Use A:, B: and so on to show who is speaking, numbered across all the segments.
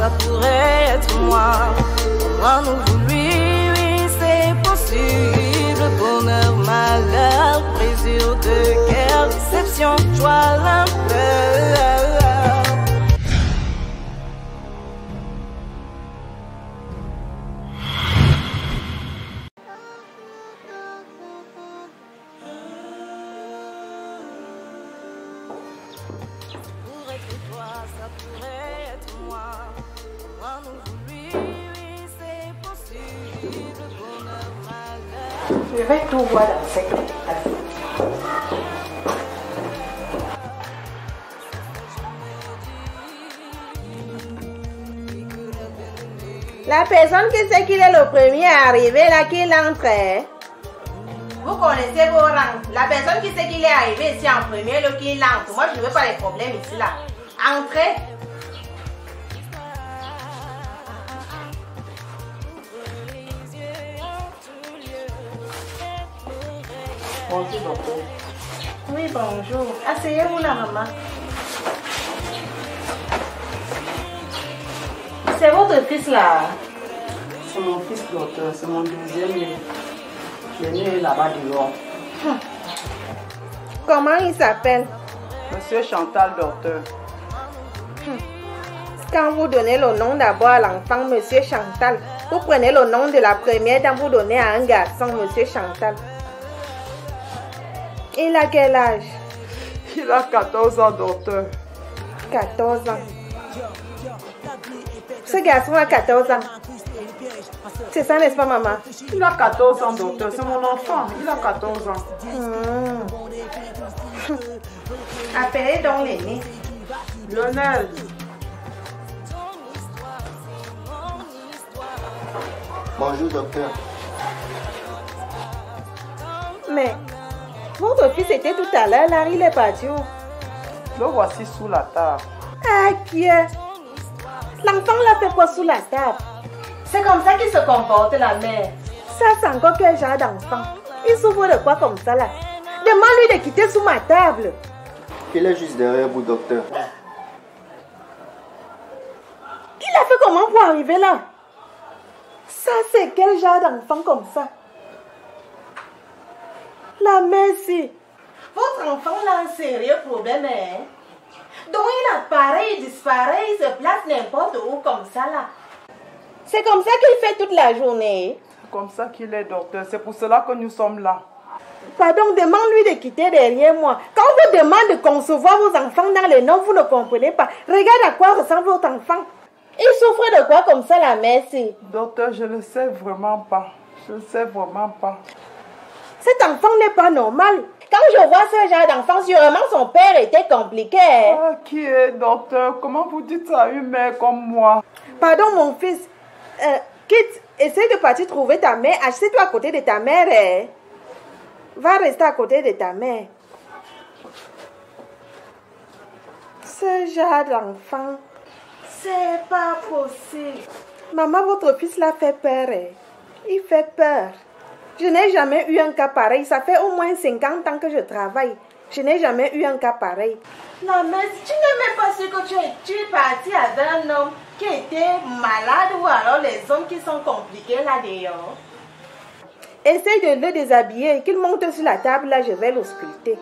A: ça pourrait être moi. Comment nous lui, oui, c'est possible. Bonheur, malheur, plaisir de guerre, déception, joie, l'impleur.
B: Je vais tout voir dans cette lettre. La personne qui sait qu'il est le premier à arriver là, qu'il entre. Vous connaissez vos rangs. La personne qui sait qu'il est arrivé ici en premier, le qui entre. Moi, je ne veux pas les problèmes ici là. Entrez.
C: Bonjour, docteur.
B: Oui, bonjour. Asseyez-vous là, maman. C'est votre fils là?
C: C'est mon fils, docteur. C'est mon deuxième. Il est né là-bas dehors.
B: Comment il s'appelle?
C: Monsieur Chantal, docteur.
B: Quand vous donnez le nom d'abord à l'enfant, Monsieur Chantal, vous prenez le nom de la première dame, vous donnez à un garçon, Monsieur Chantal. Il a quel âge?
C: Il a 14 ans, docteur.
B: 14 ans. Ce garçon a 14 ans. C'est ça, n'est-ce pas, maman?
C: Il a 14 ans, docteur. C'est mon enfant. Il a 14 ans.
B: Appelez donc l'aîné.
C: Lionel.
D: Bonjour, docteur.
B: Mais votre fils était tout à l'heure là, il est parti où?
C: Le voici sous la table.
B: Ah, qui est? L'enfant l'a fait quoi sous la table? C'est comme ça qu'il se comporte, la mère. Ça, c'est encore quel genre d'enfant? Il souffre de quoi comme ça là? Demande-lui de quitter sous ma table.
D: Il est juste derrière vous, docteur.
B: Il a fait comment pour arriver là? Ça, c'est quel genre d'enfant comme ça? La merci. Votre enfant a un sérieux problème, hein? Donc il apparaît, il disparaît, il se place n'importe où comme ça là. C'est comme ça qu'il fait toute la journée.
C: C'est comme ça qu'il est, docteur. C'est pour cela que nous sommes là.
B: Pardon, demande-lui de quitter derrière moi. Quand on vous demande de concevoir vos enfants dans les noms, vous ne comprenez pas. Regarde à quoi ressemble votre enfant. Il souffre de quoi comme ça, la merci?
C: Docteur, je ne sais vraiment pas. Je ne sais vraiment pas.
B: Cet enfant n'est pas normal. Quand je vois ce genre d'enfant, sûrement son père était compliqué.
C: Ah, qui est, docteur? Comment vous dites ça à une mère comme moi?
B: Pardon, mon fils. Kit, essaie de partir trouver ta mère. Assieds-toi à côté de ta mère. Hein. Va rester à côté de ta mère. Ce genre d'enfant, c'est pas possible. Maman, votre fils l'a fait peur. Hein. Il fait peur. Je n'ai jamais eu un cas pareil. Ça fait au moins 50 ans que je travaille. Je n'ai jamais eu un cas pareil. Non, mais tu n'es même pas sûr que tu es parti avec un homme qui était malade ou alors les hommes qui sont compliqués là-dehors. Essaye de le déshabiller. Qu'il monte sur la table, là, je vais l'ausculter.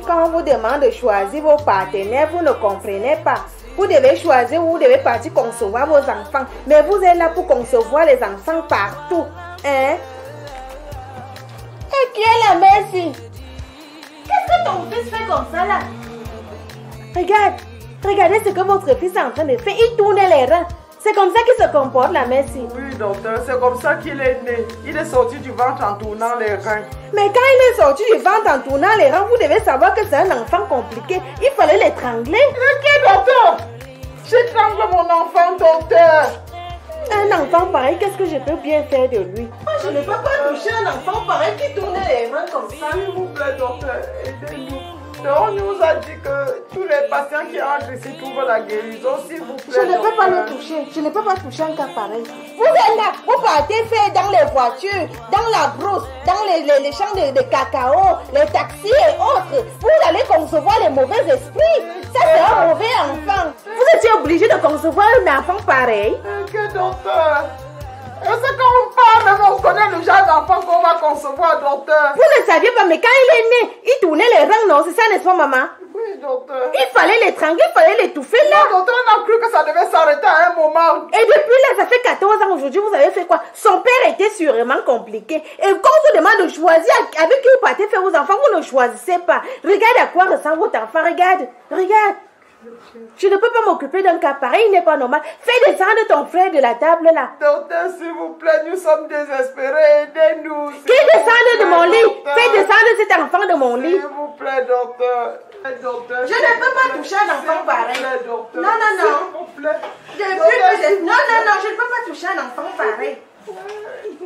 B: Quand on vous demande de choisir vos partenaires, vous ne comprenez pas. Vous devez choisir où vous devez partir concevoir vos enfants. Mais vous êtes là pour concevoir les enfants partout. Hein? Et qui est la mère ici? Qu'est-ce que ton fils fait comme ça là? Regarde. Regardez ce que votre fils est en train de faire. Il tourne les reins. C'est comme ça qu'il se comporte, la Messi.
C: Oui, docteur, c'est comme ça qu'il est né. Il est sorti du ventre en tournant les reins.
B: Mais quand il est sorti du ventre en tournant les reins, vous devez savoir que c'est un enfant compliqué. Il fallait l'étrangler.
C: Ok, docteur. J'étrangle mon enfant, docteur.
B: Un enfant pareil, qu'est-ce que je peux bien faire de lui? Moi, je ne peux pas toucher un enfant pareil qui tourne les reins comme ça.
C: S'il vous plaît, docteur, aidez-nous. Donc, on nous a dit que tous les patients qui entrent ici trouvent la guérison, s'il vous plaît.
B: Je ne peux pas le toucher. Je ne peux pas toucher un cas pareil. Vous êtes là, vous partez faire dans les voitures, dans la brousse, dans les champs de cacao, les taxis et autres. Vous allez concevoir les mauvais esprits. Ça, c'est un mauvais enfant. Vous étiez obligé de concevoir un enfant pareil.
C: Que docteur? Et ce qu'on parle, même on connaît le genre d'enfant qu'on va concevoir, docteur.
B: Vous ne saviez pas, mais quand il est né, il tournait les reins, non? C'est ça, n'est-ce pas, maman?
C: Oui, docteur.
B: Il fallait l'étrangler, il fallait l'étouffer là.
C: Non, docteur, on a cru que ça devait s'arrêter à un moment.
B: Et depuis là, ça fait 14 ans aujourd'hui, vous avez fait quoi? Son père était sûrement compliqué. Et quand on vous demande de choisir avec qui vous partez faire vos enfants, vous ne choisissez pas. Regarde à quoi ressemble votre enfant, regarde, regarde. Je ne peux pas m'occuper d'un cas pareil, il n'est pas normal. Fais descendre ton frère de la table là.
C: Docteur, s'il vous plaît, nous sommes désespérés, aidez-nous.
B: Qu'il descende de mon lit. Fais descendre cet enfant de mon lit.
C: S'il vous plaît, docteur. Docteur,
B: Je ne peux pas toucher un enfant pareil.
C: Docteur.
B: Non, non, non.
C: S'il vous plaît.
B: Non, non, non, je ne peux pas toucher un enfant pareil.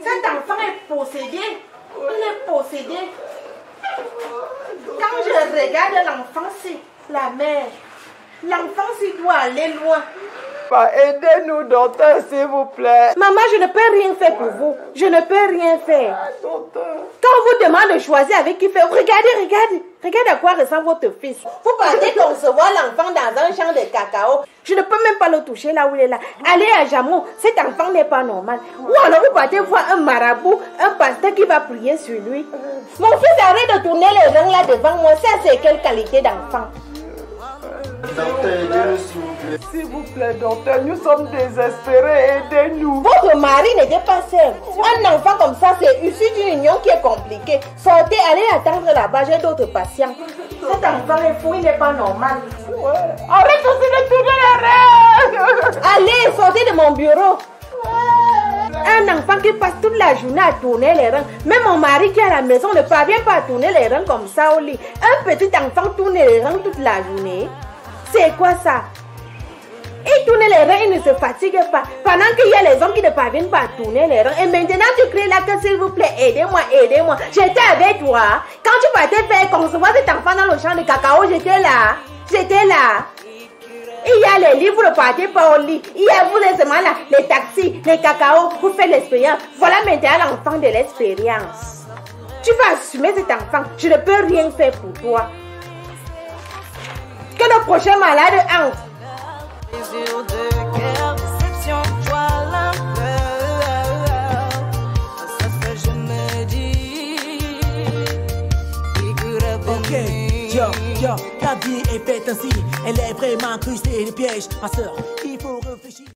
B: Cet enfant est possédé. Il est possédé. Quand je regarde l'enfant, c'est la mère. L'enfant, il doit aller loin.
C: Aidez-nous, docteur, s'il vous plaît.
B: Maman, je ne peux rien faire pour vous. Je ne peux rien faire.
C: Docteur.
B: Quand on vous demande de choisir avec qui faire, regardez, regardez. Regardez à quoi ressemble votre fils. Vous partez concevoir l'enfant dans un champ de cacao. Je ne peux même pas le toucher là où il est là. Allez à Jamou, cet enfant n'est pas normal. Ou alors vous partez voir un marabout, un pasteur qui va prier sur lui. Mon fils, arrête de tourner les reins là devant moi. Ça, c'est quelle qualité d'enfant?
D: Docteur, aidez-nous s'il vous plaît.
C: S'il vous plaît, docteur, nous sommes désespérés, aidez-nous.
B: Votre mari n'était pas seul. Un enfant comme ça, c'est issu d'une union qui est compliquée. Sortez, allez attendre là-bas, j'ai d'autres patients. Cet enfant est fou, il n'est pas normal.
C: Ouais. Arrête aussi de tourner les reins.
B: Allez, sortez de mon bureau. Un enfant qui passe toute la journée à tourner les reins. Même mon mari qui est à la maison ne parvient pas à tourner les reins comme ça au lit. Un petit enfant tourne les reins toute la journée. C'est quoi ça? Il tourne les reins, il ne se fatigue pas. Pendant qu'il y a les hommes qui ne parviennent pas à tourner les reins. Et maintenant tu cries là que s'il vous plaît, aidez-moi, aidez-moi. J'étais avec toi. Quand tu partais faire concevoir cet enfant dans le champ de cacao, j'étais là. J'étais là. Il y a les livres, vous ne partez pas au lit. Il y a vous êtes seulement là, les taxis, les cacao, vous faites l'expérience. Voilà maintenant l'enfant de l'expérience. Tu vas assumer cet enfant. Je ne peux rien faire pour toi. Que le prochain malade entre.
A: Plaisir de cœur, déception, joie, l'enfer. C'est ce que je me dis.
E: Ok, yo, ta vie est faite ainsi. Elle est vraiment incrustée de pièges. Ma soeur, il faut réfléchir.